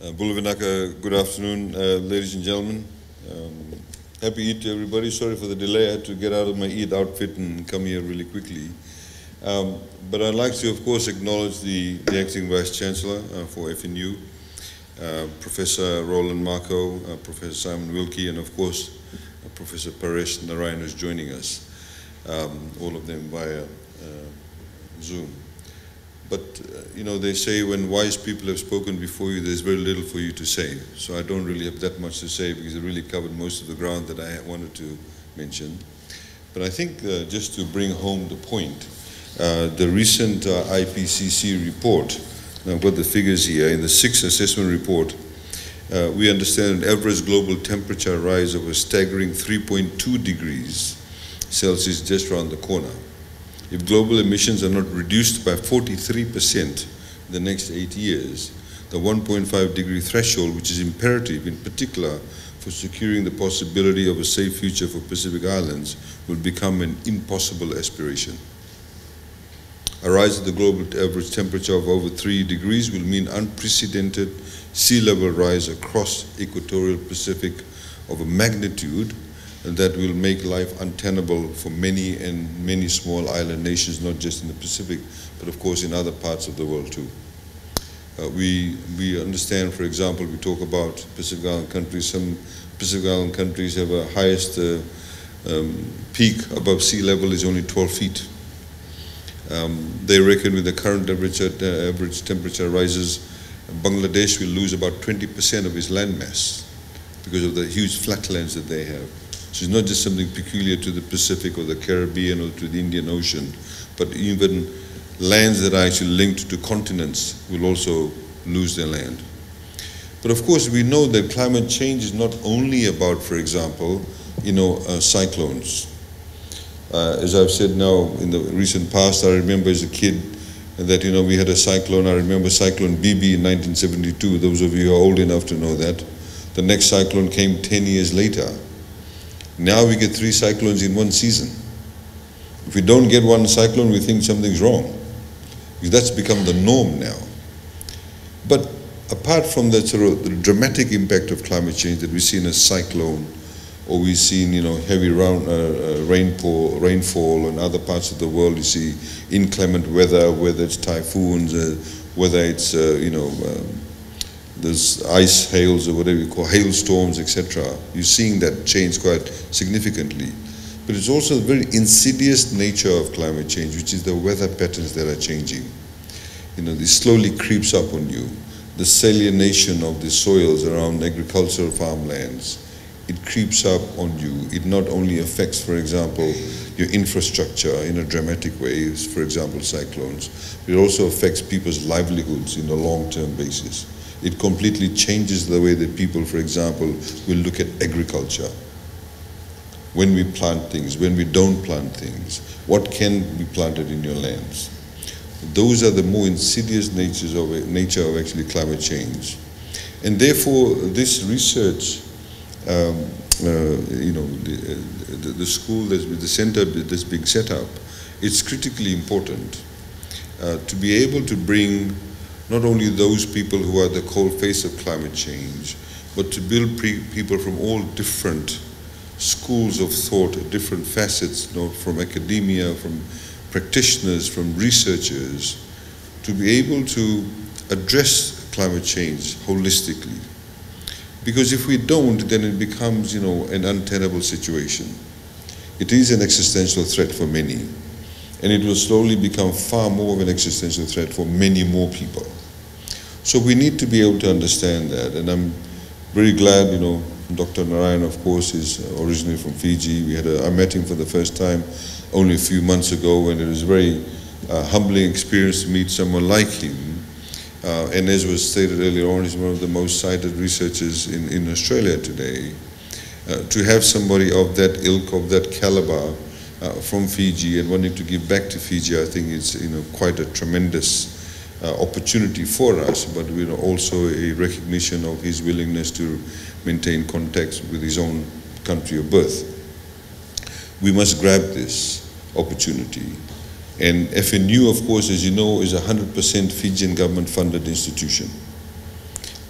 Bulavinaka, good afternoon, ladies and gentlemen. Happy Eid to everybody. Sorry for the delay. I had to get out of my Eid outfit and come here really quickly. But I'd like to, of course, acknowledge the Acting Vice Chancellor for FNU, Professor Roland Marco, Professor Simon Wilkie, and of course, Professor Paresh Narayan is joining us, all of them via Zoom. But, you know, they say when wise people have spoken before you, there's very little for you to say. So I don't really have that much to say because I really covered most of the ground that I wanted to mention. But I think just to bring home the point, the recent IPCC report, and I've got the figures here, in the 6th assessment report, we understand an average global temperature rise of a staggering 3.2 degrees Celsius just around the corner. If global emissions are not reduced by 43% in the next 8 years, the 1.5 degree threshold, which is imperative in particular for securing the possibility of a safe future for Pacific Islands, will become an impossible aspiration. A rise of the global average temperature of over 3 degrees will mean unprecedented sea level rise across equatorial Pacific of a magnitude that will make life untenable for many small island nations, not just in the Pacific, but of course in other parts of the world too. We understand, for example, we talk about Pacific Island countries. Some Pacific Island countries have a highest peak above sea level is only 12 feet. They reckon with the current average temperature rises, Bangladesh will lose about 20% of its landmass because of the huge flatlands that they have. So it's not just something peculiar to the Pacific or the Caribbean or to the Indian Ocean, but even lands that are actually linked to continents will also lose their land. But of course, we know that climate change is not only about, for example, cyclones. As I've said now, in the recent past, I remember as a kid that, we had a cyclone. I remember Cyclone BB in 1972. Those of you who are old enough to know that. The next cyclone came 10 years later. Now we get 3 cyclones in one season. If we don't get one cyclone, we think something's wrong, because that's become the norm now. But apart from that sort of the dramatic impact of climate change that we see in a cyclone, or we see in heavy rainfall in other parts of the world, you see inclement weather, whether it's typhoons, whether it's there's ice hails or whatever you call hailstorms, etc. You're seeing that change quite significantly. But it's also the very insidious nature of climate change, which is the weather patterns that are changing. This slowly creeps up on you. The salination of the soils around agricultural farmlands, it creeps up on you. It not only affects, for example, your infrastructure in a dramatic way, for example, cyclones, but it also affects people's livelihoods in a long-term basis. It completely changes the way that people, for example, will look at agriculture. When we plant things, when we don't plant things, what can be planted in your lands? Those are the more insidious nature of actually climate change. And therefore, this research, the school, the center that's being set up, it's critically important to be able to bring not only those people who are the cold face of climate change, but to build people from all different schools of thought, different facets, from academia, from practitioners, from researchers, to be able to address climate change holistically. Because if we don't, then it becomes, an untenable situation. It is an existential threat for many, and it will slowly become far more of an existential threat for many more people. So we need to be able to understand that, and I'm very glad, Dr. Narayan, of course, is originally from Fiji. I met him for the first time only a few months ago, and it was a very humbling experience to meet someone like him. And as was stated earlier on, he's one of the most cited researchers in Australia today. To have somebody of that ilk, of that caliber, from Fiji and wanting to give back to Fiji, I think it's quite a tremendous opportunity for us, but also a recognition of his willingness to maintain contact with his own country of birth. We must grab this opportunity. And FNU, of course, as you know, is a 100% Fijian government-funded institution.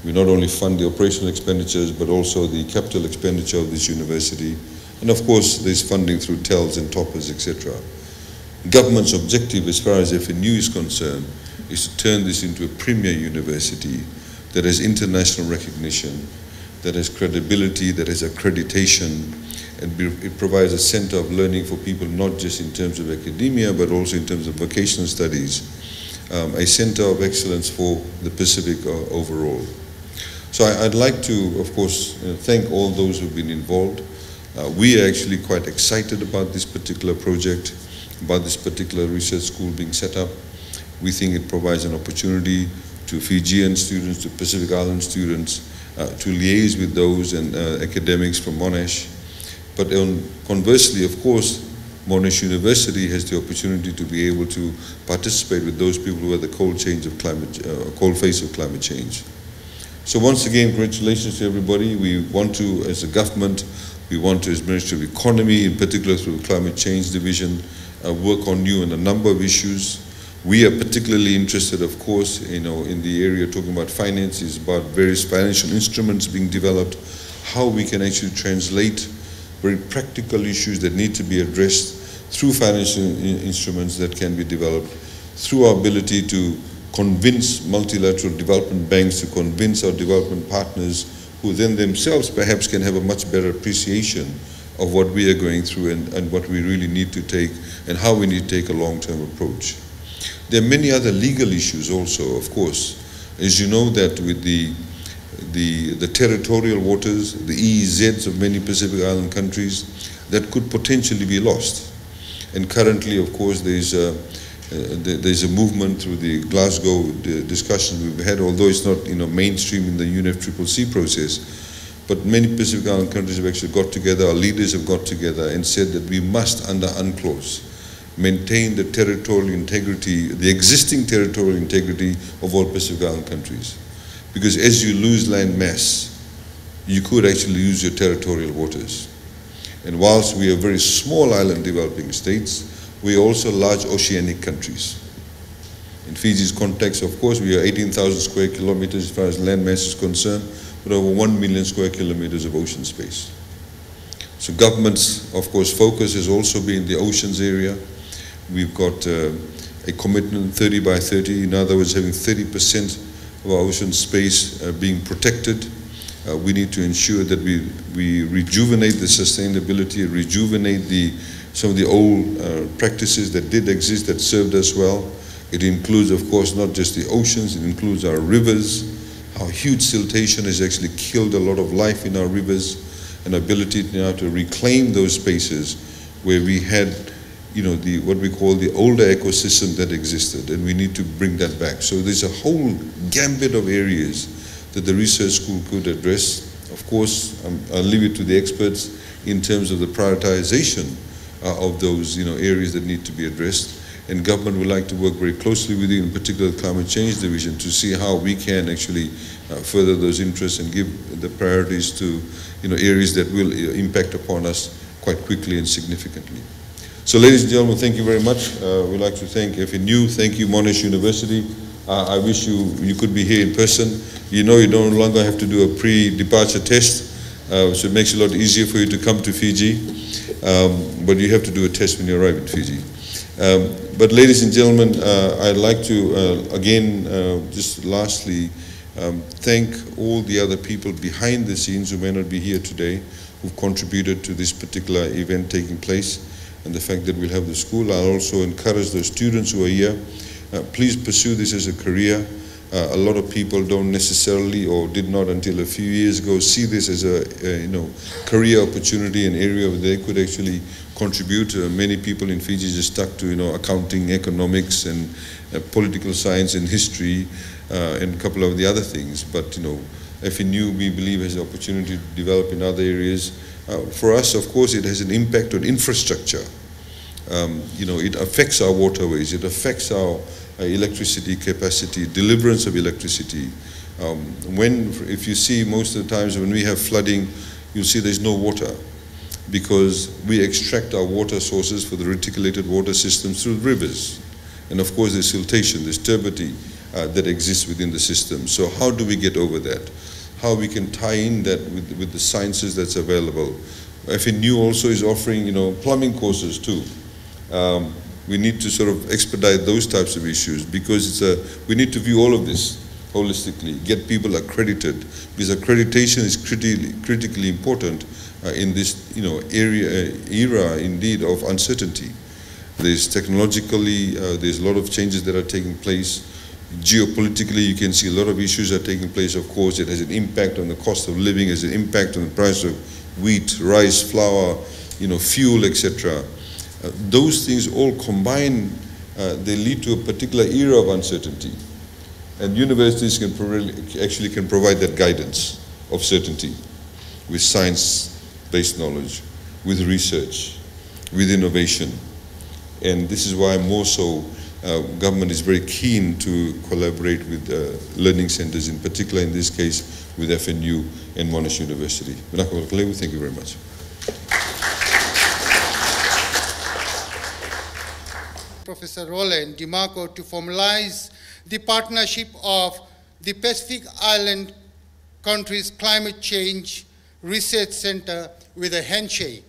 We not only fund the operational expenditures, but also the capital expenditure of this university. And of course, there's funding through TELS and toppers, etc. Government's objective as far as FNU is concerned is to turn this into a premier university that has international recognition, that has credibility, that has accreditation, and it provides a center of learning for people, not just in terms of academia, but also in terms of vocational studies, a center of excellence for the Pacific overall. So I'd like to, of course, thank all those who've been involved. We are actually quite excited about this particular project, about this particular research school being set up. We think it provides an opportunity to Fijian students, to Pacific Island students, to liaise with those and academics from Monash. But conversely, of course, Monash University has the opportunity to be able to participate with those people who are the cold face of climate change. So once again, congratulations to everybody. We want to, as a government, we want to, as Ministry of Economy, in particular through the Climate Change Division, work on you on a number of issues. We are particularly interested, of course, in the area talking about finances, about various financial instruments being developed, how we can actually translate very practical issues that need to be addressed through financial instruments that can be developed, through our ability to convince multilateral development banks, to convince our development partners, who then themselves perhaps can have a much better appreciation of what we are going through and what we really need to take and how we need to take a long-term approach. There are many other legal issues also, of course. As you know, that with the territorial waters, the EEZs of many Pacific Island countries, that could potentially be lost. And currently, of course, there's a movement through the Glasgow discussions we've had, although it's not mainstream in the UNFCCC process, but many Pacific Island countries have actually got together, our leaders have got together and said that we must, under UNCLOS, maintain the territorial integrity, the existing territorial integrity of all Pacific Island countries. Because as you lose land mass, you could actually lose your territorial waters. And whilst we are very small island developing states, we are also large oceanic countries. In Fiji's context, of course, we are 18,000 square kilometers as far as land mass is concerned, but over 1 million square kilometers of ocean space. So government's, of course, focus has also been the oceans area. We've got a commitment 30 by 30, in other words, having 30% of our ocean space being protected. We need to ensure that we rejuvenate the sustainability, rejuvenate some of the old practices that did exist that served us well. It includes, of course, not just the oceans, it includes our rivers. How huge siltation has actually killed a lot of life in our rivers, and ability now to reclaim those spaces where we had what we call the older ecosystem that existed, and we need to bring that back. So there's a whole gambit of areas that the research school could address. Of course, I'll leave it to the experts in terms of the prioritization of those areas that need to be addressed. And government would like to work very closely with you, in particular the Climate Change Division, to see how we can actually further those interests and give the priorities to areas that will impact upon us quite quickly and significantly. So ladies and gentlemen, thank you very much. We'd like to thank FNU, thank you Monash University. I wish you could be here in person. You no longer have to do a pre-departure test, so it makes it a lot easier for you to come to Fiji. But you have to do a test when you arrive in Fiji. But ladies and gentlemen, I'd like to, again, just lastly, thank all the other people behind the scenes who may not be here today, who've contributed to this particular event taking place, and the fact that we'll have the school. I'll also encourage the students who are here, please pursue this as a career. A lot of people don't necessarily, or did not until a few years ago, see this as a career opportunity, an area where they could actually contribute. Many people in Fiji just stuck to accounting, economics, and political science and history, and a couple of the other things. But FNU, we believe, has the opportunity to develop in other areas. For us, of course, it has an impact on infrastructure. It affects our waterways, it affects our electricity capacity, deliverance of electricity. If you see most of the times when we have flooding, you'll see there's no water, because we extract our water sources for the reticulated water systems through rivers. And of course there's siltation, there's turbidity, that exists within the system. So how do we get over that? How we can tie in that with the sciences that's available. FNU also is offering, plumbing courses too. We need to sort of expedite those types of issues because we need to view all of this holistically, get people accredited, because accreditation is critically important in this era indeed of uncertainty. There's technologically, there's a lot of changes that are taking place. Geopolitically, you can see a lot of issues are taking place. Of course, it has an impact on the cost of living, has an impact on the price of wheat, rice, flour, fuel, etc. Those things all combine, they lead to a particular era of uncertainty. And universities can provide that guidance of certainty with science-based knowledge, with research, with innovation. And this is why more so government is very keen to collaborate with learning centers, in particular in this case with FNU and Monash University. Thank you very much. Professor Roland DiMarco to formalize the partnership of the Pacific Island countries' Climate Change Research Center with a handshake.